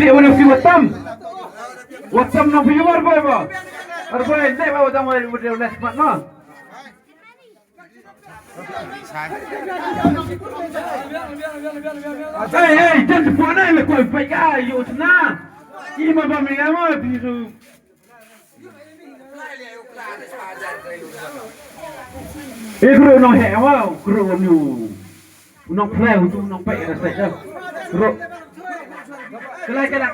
Asli orang si watam nak pergi luar boy boy. Arboy ni bawa tamu dari udah smart no. Hey, jangan puan ni kau baik ayo senang. Ima bami kamu biru. Guru nong hewa, guru ni, nong play untuk nong baik rasa je. Guru, kelak.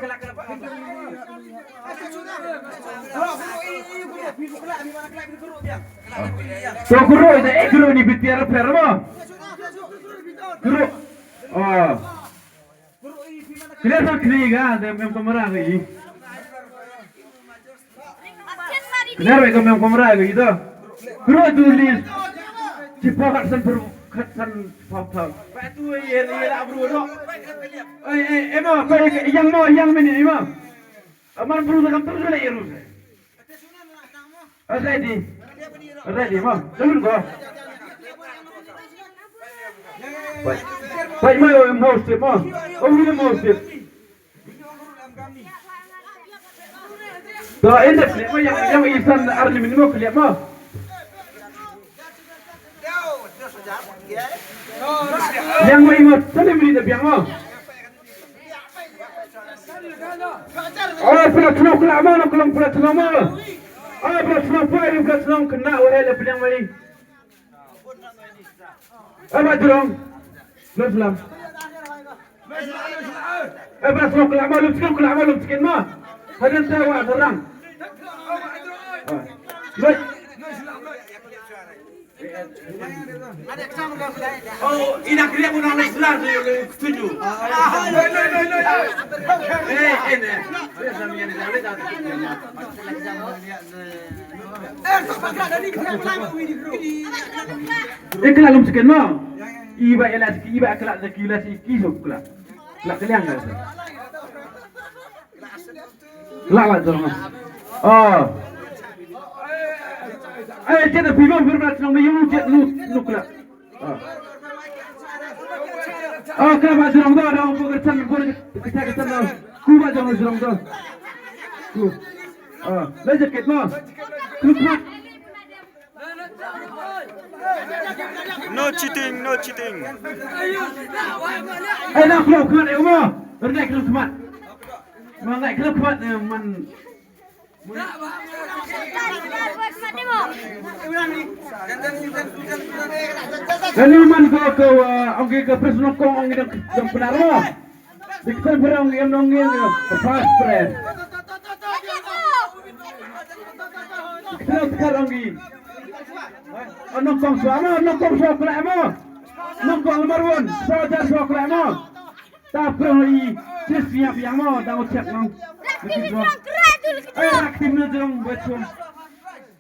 So guru itu, guru ni bicara perma. Guru, kelihatan keriga, dem kamera lagi. Kenapa kamu kamera lagi itu? Guru tulis. Cepat kan berkatan apa? Batu ye lah bro no. Emang apa yang mana emang? Aman bro tak terus lah ye rus. Ada di mah. Jangan kau. Baik mau sip mah. Ini mau sip. Dah ini yang isan arni minum kelihatan mah. Yang mau imut, saya beri dia biang mau. Pernah tenang kelama, nak kelam pernah tenang mau. Pernah tenang pun, pernah tenang kena wahai lepas yang mari. Apa jurang? Belum selam. Pernah tenang kelama, lum sikit mah. Hadian saya wah serang. Oh, ini akhirnya pun orang Islam saya setuju. Ini. Kelak lum sekian mah. Iba kelak sekilas kisah kelak. Kelak kalian kan? Kelak lah tu orang. Oh. Jadi bimang berbalik nang mayung jet nukla. Kenapa jerang tu ada orang berkesan kita kuba jangan jerang tu. Lagi ket mah. No cheating. Nak keluar kuat mah. Berdek keluar kuat. Mengenai keluar kuat man. Kalau man kau angge ke presno kong angge yang benar mo. Diktan berang yang nongin fast press. Diktan sekarang angge. Anak kong suama kelak mo. Anak kong marun, saudara suama kelak mo. Tak perlu siap yang mo, dah ucap nong. Raktim na jong bachum.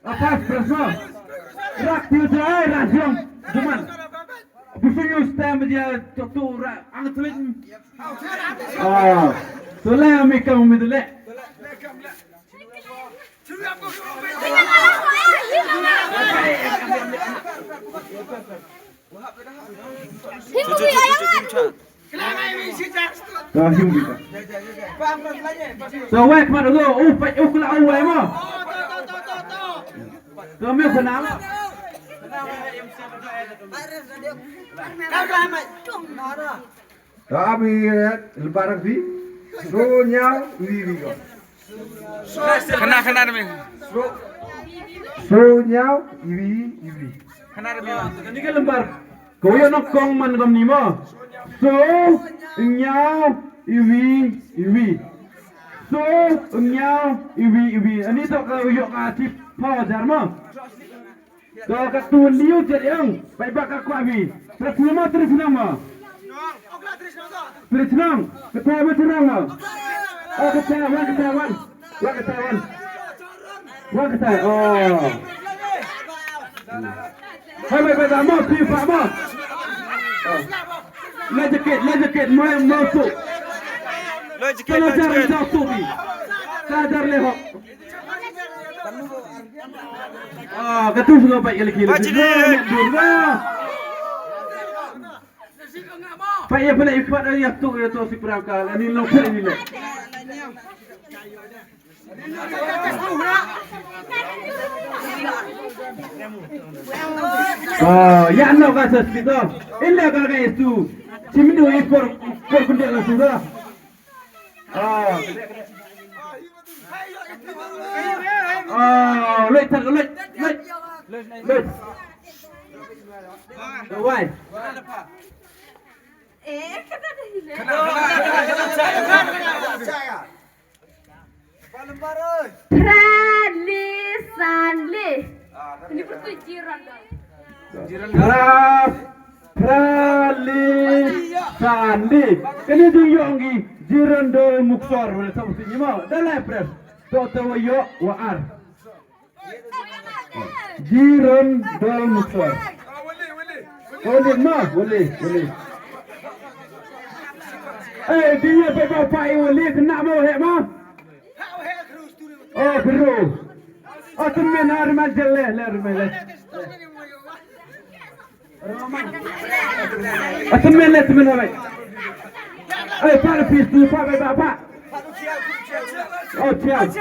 Fast press mo. Raktim na rajong. Juman. Bukannya stem dia tutur angkat tulis. Soleh kami kamu medule. Hiu kita. So wek mana tu? Pak uklah awal mo. Kami kenal. Kami lebaran di so nyau iri ko. Kena demi. So nyau iri. Kena demi. Ini kan lembar. Kau yang nak kong man kau ni mo. So nyau iri. So nyau iri. Ini tu kau yang asip pajar mo. Kau katuan liu je yang baik bakal aku abi. Terus nama. Terus nang. Ketua macam nama. Ketawan. Oh. Hai baik mau pipa mau. Lejaket mau tu. Lejaket jauh ni. Sadar lehok. Ketua sudah baik lagi. Pak ya pula ikut dari tu si perangkal. Ini lokal ini le. Ya no kasih itu. Illa kalau itu. Cimdu ekor kuda sudah. Lết thật lết. Why? Pralisandli. Ini betul jiran dong. Pralisandli. Ini tu yongi jiran do muksor boleh sebut ni mau. Dalam pres. Toto yo waar. Jiran do muksor. Boleh mah, boleh. Dia bapak boleh kena mau hek mah. Oh, bro. Oh, temen har majel leh. Temen baik. Para pistu, pak. Oh, ciao. Oh,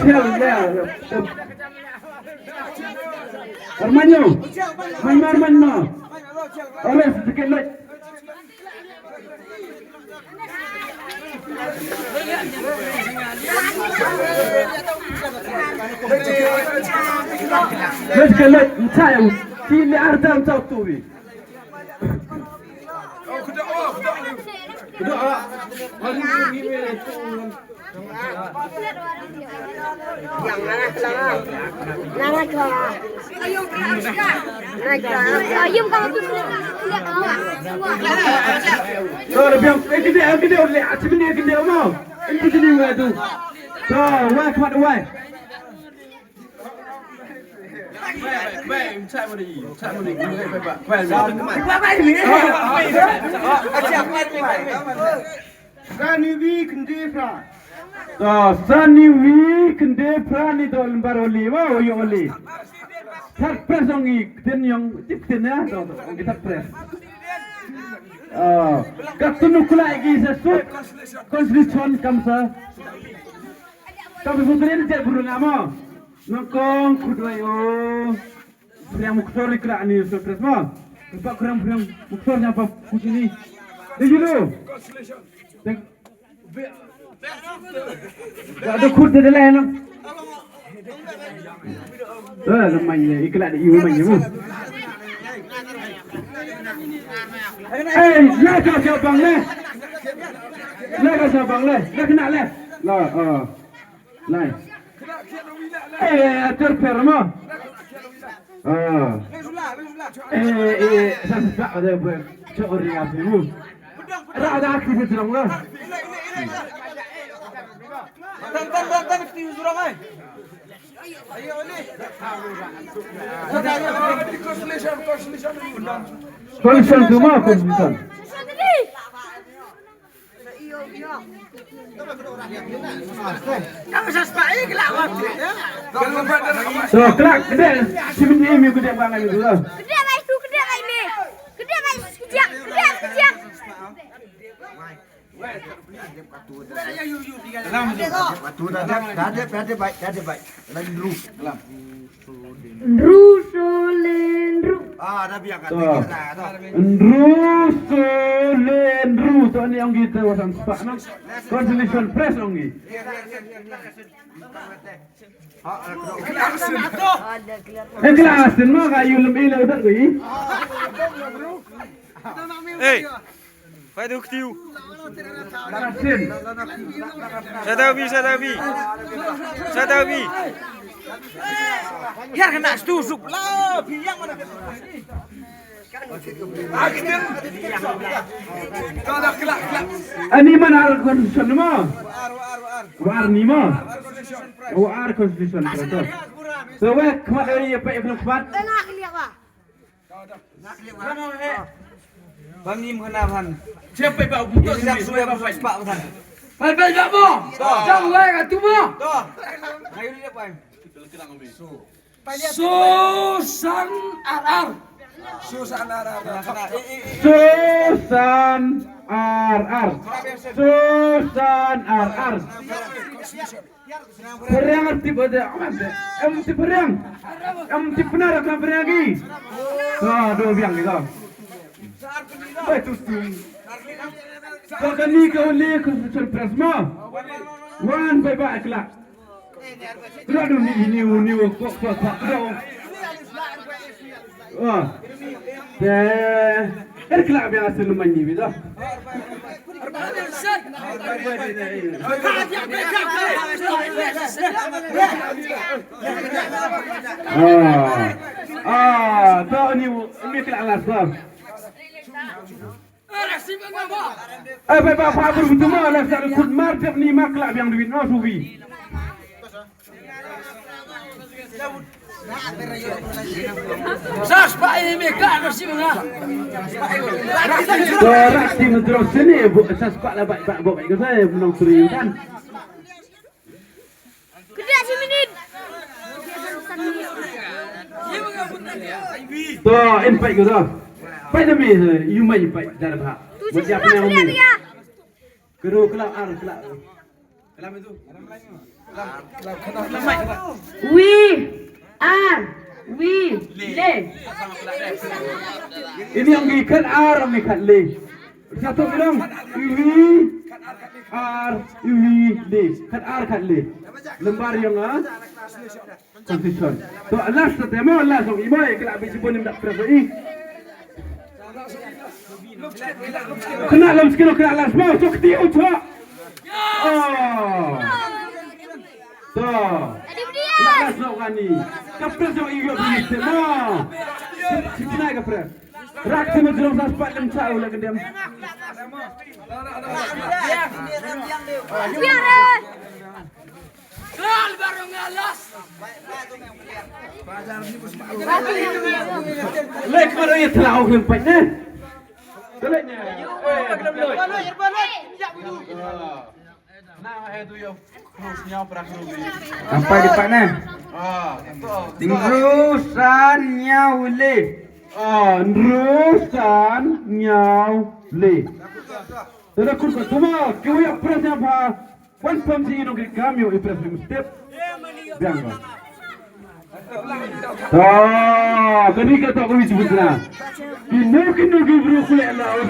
ciao, Armanyo. Armanyo. Oleh sedikit lagi. Let's get it. Tayo. Sini ardam tahu tu. Kedua. Ayam kamu tu kelihatan awak. So, lebih kita boleh acik ni kita mau. Ini jadi mana tu? So, why kuat why? Sani wi kende prani to lembaroli wa yoli. Thak press ongi ten yang tipten ya to kita press. Katunu kula lagi sesut konstitusi kamsa. Tapi putri ni buru nama. Nongkong kedua yo. Yang muksor ikra ni press mah. Sebab kurang muksornya apa kusini. Dia dulu. Ada kurd ada lain. Namanya iklan ibu namanya mu. Nak siapa le? Nak siapa le? Nak kena le? Lah. Terper mo. Sampai ada curi apa mu? Ada aktif tu orang. Dan mesti surang ai. Ayo ni. Konsen tu mah konsen. Kamu sesuai kelak waktu. So kelak gede. Sini ni gede banget itu lah. Gede baik tu, gede baik ni. Gede baik sekejap. Dah baik. Lagi dulu. Rusolendru. Dah biar kat Rusolendru tu ni yang kita wasan sepak nak. Consolation press ongi. Kelas ni mah kayu lebih lewat lagi. Vai do tio. Kelasin. Sadawi. Ya kena setusuk lah. Biang mana kena. Ani mana constitution mah? War ni mah. War constitution press. So weh kemat dari apa yang kemat? Tengah kelihatan apa? Bang ni mengenapan. Siapa yang buat Tidak suai bang sepak betul. Alba tak mo. Jauh kat tu mo. Toh. Ayo ni apa? Susan RR. Susan Ara. Susan RR. Susan RR. Perang arti pada em ti perang. Em ti benar akan perang lagi. Dua biang ni kau. Baik tu. Kau kan ni kau ni kau surprise mah. Wan bye kelak. Kelak tu ni kok kau. Wah. Kelak biang asal lumayan ni betul. Tahu ni kelak alas kau. Baik apa betul mah lah saya ikut market ni mak kelak biang duit no subi. Sas pak ini kak nasi mana? Orang tim terus sini, saya sepak lah baik itu saya menang serius kan. Gede si minit. Tuh, impact gitu. Baik demi, you main impact dalam hak. Buat siapa yang main? Kedua kelab kelab. Kelab itu. Le. Ini yang ikat R, yang ikat le. Satu bilang le. Kat R, kat le. Lembar yang constitution. Tu last tema lastong ibai kelak bisipun ndak preferi. Kena lam sekilo kena last mau sok tiu cok. Tuh. Last nok ani. Kapres yang iyo beli tema. Sini kapres. Rak sama jerong saspat lem cau lah kedem. Biar. Kal baru ngalas. Lek mana ia telah lempet ni. Keleknya. Sampai di mana? Terusan nyaule. Nerusan nyaule. Tidak kurang semua. Kau yang presnya apa? One pump sih nak kami yang impress step. Biang. Kani kata kau itu betul. Kini bro kulit Allah